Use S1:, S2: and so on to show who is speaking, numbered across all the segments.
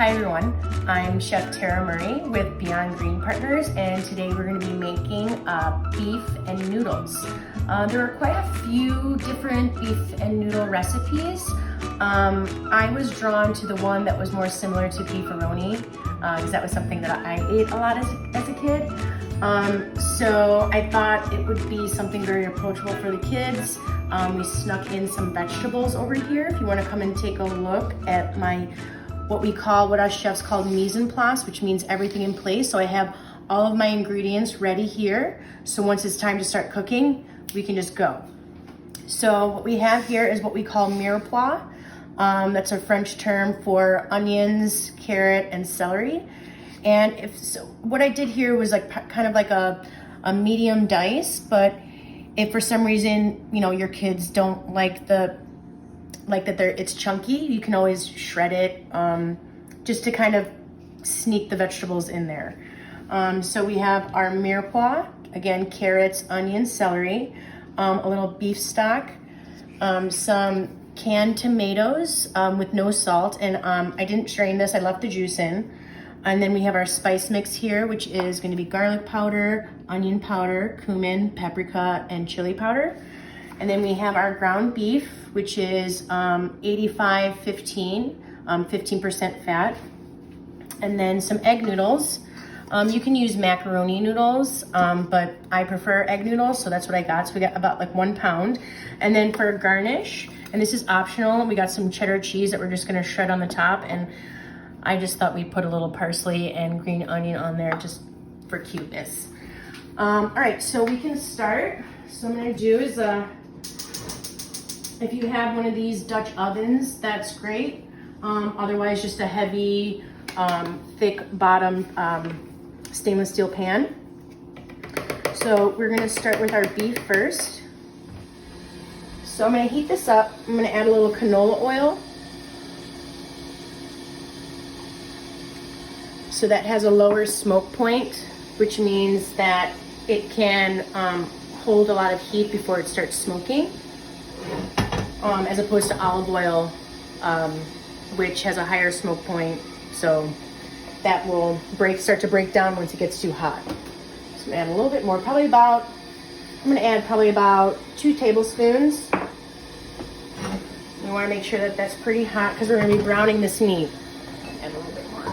S1: Hi everyone, I'm Chef Tera Murray with Beyond Green Partners, and today we're going to be making beef and noodles. There are quite a few different beef and noodle recipes. I was drawn to the one that was more similar to beefaroni because that was something that I ate a lot as a kid. So I thought it would be something very approachable for the kids. We snuck in some vegetables over here. If you want to come and take a look at what us chefs call mise en place, which means everything in place. So I have all of my ingredients ready here. So once it's time to start cooking, we can just go. So what we have here is what we call mirepoix. That's a French term for onions, carrot, and celery. And what I did here was kind of like a medium dice, but if for some reason, your kids don't like it's chunky, you can always shred it just to kind of sneak the vegetables in there. So we have our mirepoix, again, carrots, onions, celery, a little beef stock, some canned tomatoes with no salt, and I didn't strain this, I left the juice in. And then we have our spice mix here, which is going to be garlic powder, onion powder, cumin, paprika, and chili powder. And then we have our ground beef, which is 85-15, 15% fat. And then some egg noodles. You can use macaroni noodles, but I prefer egg noodles, so that's what I got. So we got about 1 pound. And then for garnish, and this is optional, we got some cheddar cheese that we're just gonna shred on the top, and I just thought we'd put a little parsley and green onion on there just for cuteness. All right, so we can start. So what I'm gonna do is, if you have one of these Dutch ovens, that's great. Otherwise, just a heavy, thick bottom stainless steel pan. So we're gonna start with our beef first. So I'm gonna heat this up. I'm gonna add a little canola oil. So that has a lower smoke point, which means that it can hold a lot of heat before it starts smoking, as opposed to olive oil, which has a higher smoke point. So that will start to break down once it gets too hot. So I'm gonna add a little bit more, I'm gonna add probably about 2 tablespoons. You wanna make sure that that's pretty hot because we're gonna be browning this meat. Add a little bit more. So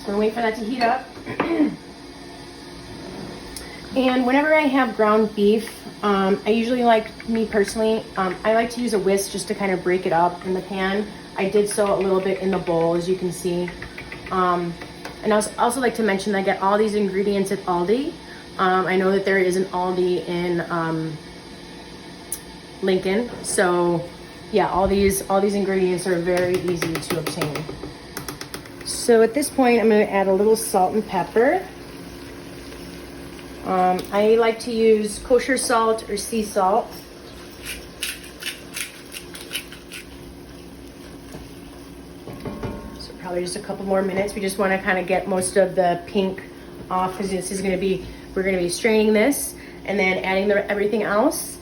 S1: we're gonna wait for that to heat up. And whenever I have ground beef, I usually me personally, I like to use a whisk just to kind of break it up in the pan. I did so a little bit in the bowl, as you can see. And I also like to mention that I get all these ingredients at Aldi. I know that there is an Aldi in Lincoln. So yeah, all these ingredients are very easy to obtain. So at this point, I'm gonna add a little salt and pepper. I like to use kosher salt or sea salt. So probably just a couple more minutes. We just want to kind of get most of the pink off because we're going to be straining this and then adding everything else,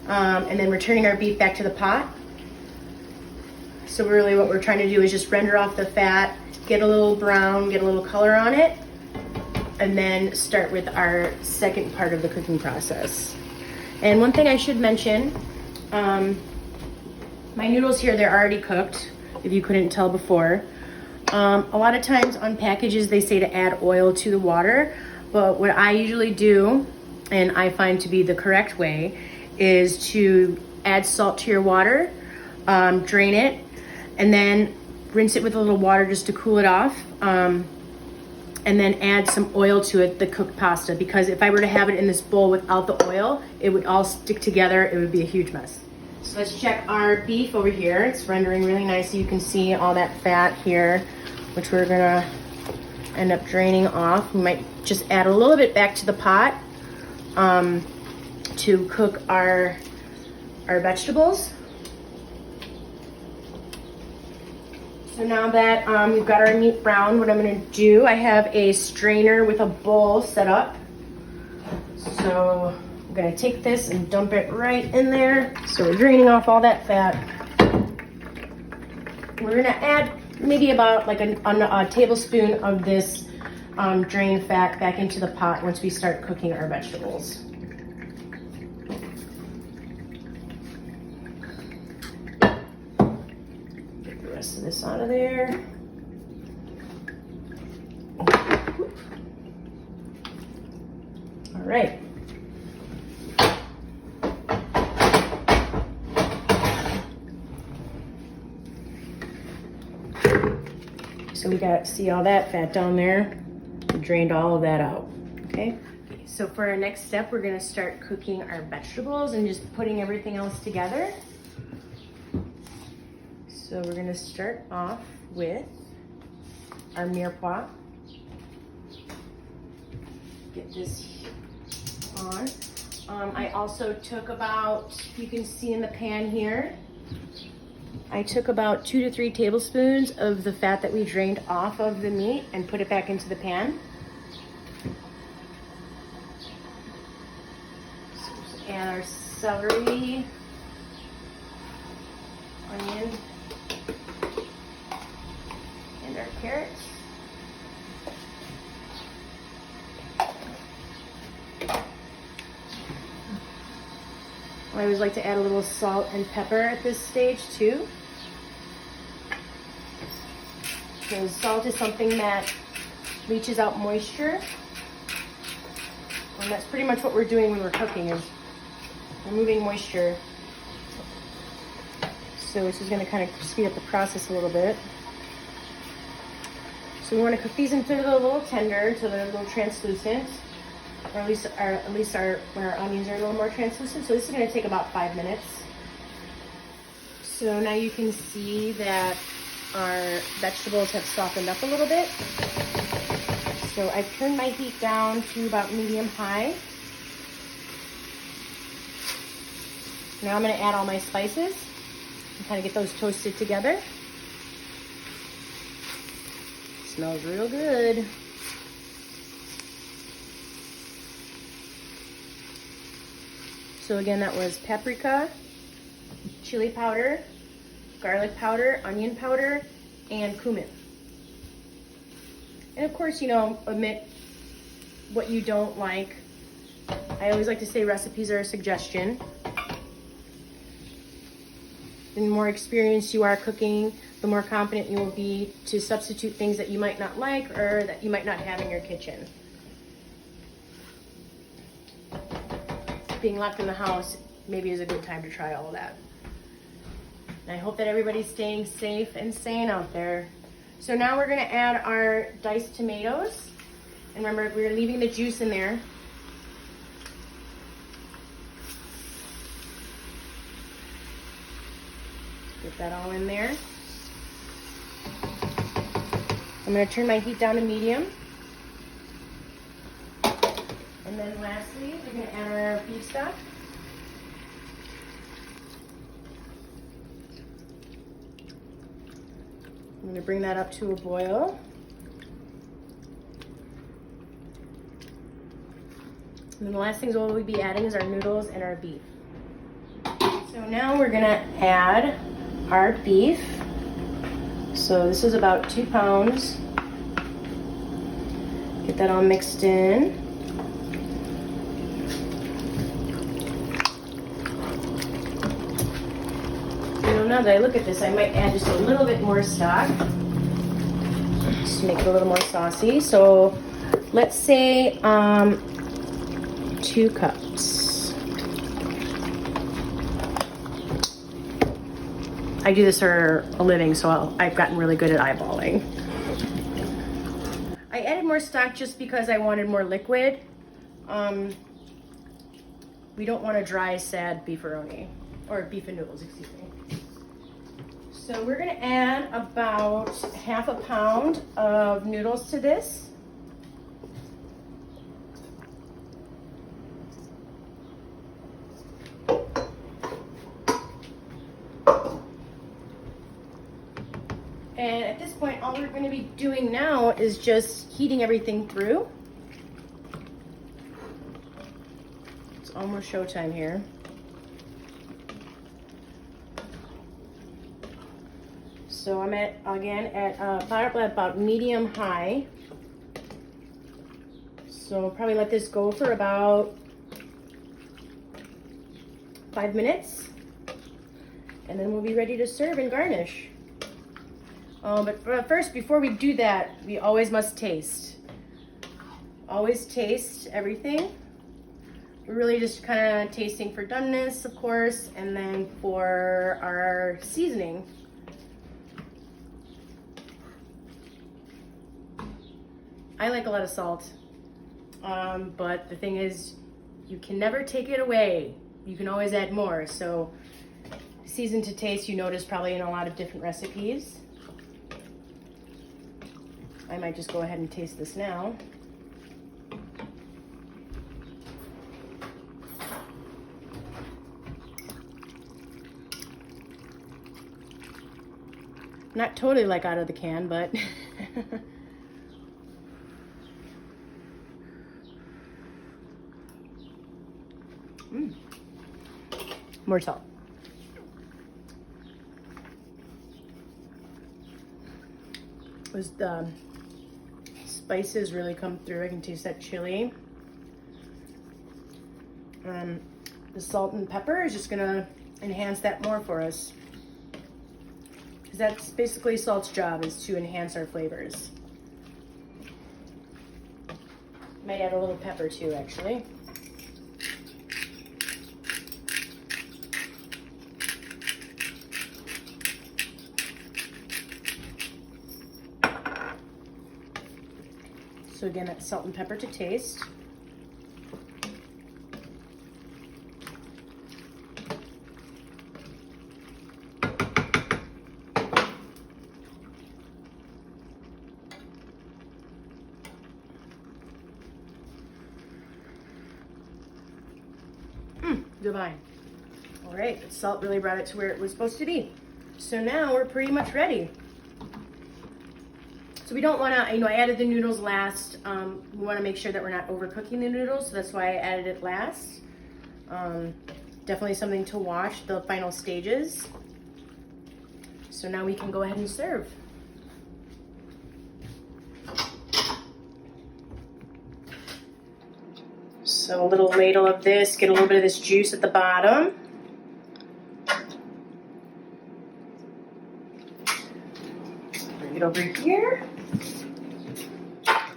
S1: and then returning our beef back to the pot. So really what we're trying to do is just render off the fat, get a little brown, get a little color on it, and then start with our second part of the cooking process. And one thing I should mention, my noodles here, they're already cooked, if you couldn't tell before. A lot of times on packages, they say to add oil to the water, but what I usually do, and I find to be the correct way, is to add salt to your water, drain it, and then rinse it with a little water just to cool it off. And then add some oil to it, the cooked pasta, because if I were to have it in this bowl without the oil, it would all stick together. It would be a huge mess. So let's check our beef over here. It's rendering really nice. You can see all that fat here, which we're gonna end up draining off. We might just add a little bit back to the pot to cook our vegetables. So now that we've got our meat brown, what I'm gonna do, I have a strainer with a bowl set up. So I'm gonna take this and dump it right in there. So we're draining off all that fat. We're gonna add maybe about like a tablespoon of this drained fat back into the pot once we start cooking our vegetables. Get the rest of this out of there. All right. So we got, see all that fat down there? We drained all of that out, okay? So for our next step, we're gonna start cooking our vegetables and just putting everything else together. So we're gonna start off with our mirepoix. Get this on. I also took about, you can see in the pan here, I took about 2 to 3 tablespoons of the fat that we drained off of the meat and put it back into the pan. So just add our celery, onion, and our carrots. I always like to add a little salt and pepper at this stage too. Because salt is something that leaches out moisture. And that's pretty much what we're doing when we're cooking, is removing moisture. So this is going to kind of speed up the process a little bit. So we want to cook these until they're a little tender, until they're a little translucent. Or at least when our onions are a little more translucent. So this is going to take about 5 minutes. So now you can see that our vegetables have softened up a little bit. So I've turned my heat down to about medium-high. Now I'm going to add all my spices and kind of get those toasted together. Smells real good. So again, that was paprika, chili powder, garlic powder, onion powder, and cumin. And of course, you know, omit what you don't like. I always like to say recipes are a suggestion. The more experienced you are cooking, the more confident you will be to substitute things that you might not like or that you might not have in your kitchen. Being locked in the house maybe is a good time to try all of that. And I hope that everybody's staying safe and sane out there. So now we're gonna add our diced tomatoes. And remember, we're leaving the juice in there. Get that all in there. I'm gonna turn my heat down to medium. And then lastly, we're going to add our beef stock. I'm going to bring that up to a boil. And then the last things we'll be adding is our noodles and our beef. So now we're going to add our beef. So this is about 2 pounds. Get that all mixed in. Now that I look at this, I might add just a little bit more stock just to make it a little more saucy. So let's say 2 cups. I do this for a living, so I've gotten really good at eyeballing. I added more stock just because I wanted more liquid. We don't want a dry, sad beefaroni, or beef and noodles, excuse me. So we're gonna add about 1/2 pound of noodles to this. And at this point, all we're gonna be doing now is just heating everything through. It's almost showtime here. So I'm at about medium high. So I'll probably let this go for about 5 minutes, and then we'll be ready to serve and garnish. But first, before we do that, we always must taste. Always taste everything. We're really just kind of tasting for doneness, of course, and then for our seasoning. I like a lot of salt, but the thing is, you can never take it away. You can always add more. So season to taste, you notice probably in a lot of different recipes. I might just go ahead and taste this now. Not totally like out of the can, but more salt. The spices really come through. I can taste that chili. The salt and pepper is just gonna enhance that more for us. Because that's basically salt's job, is to enhance our flavors. Might add a little pepper too, actually. So again, that's salt and pepper to taste. Divine. All right, the salt really brought it to where it was supposed to be. So now we're pretty much ready. So we don't want to, I added the noodles last. We want to make sure that we're not overcooking the noodles, so that's why I added it last. Definitely something to watch, the final stages. So now we can go ahead and serve. So a little ladle of this, get a little bit of this juice at the bottom. Bring it over here.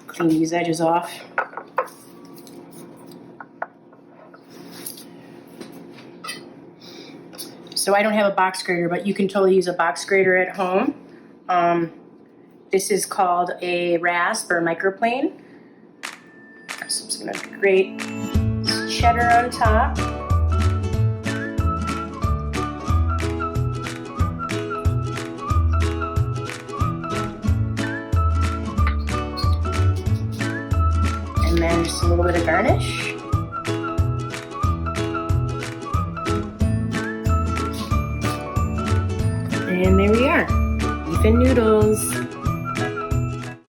S1: Clean these edges off. So I don't have a box grater, but you can totally use a box grater at home. This is called a rasp or microplane. So I'm just gonna grate cheddar on top. And then just a little bit of garnish. And there we are, beef and noodles.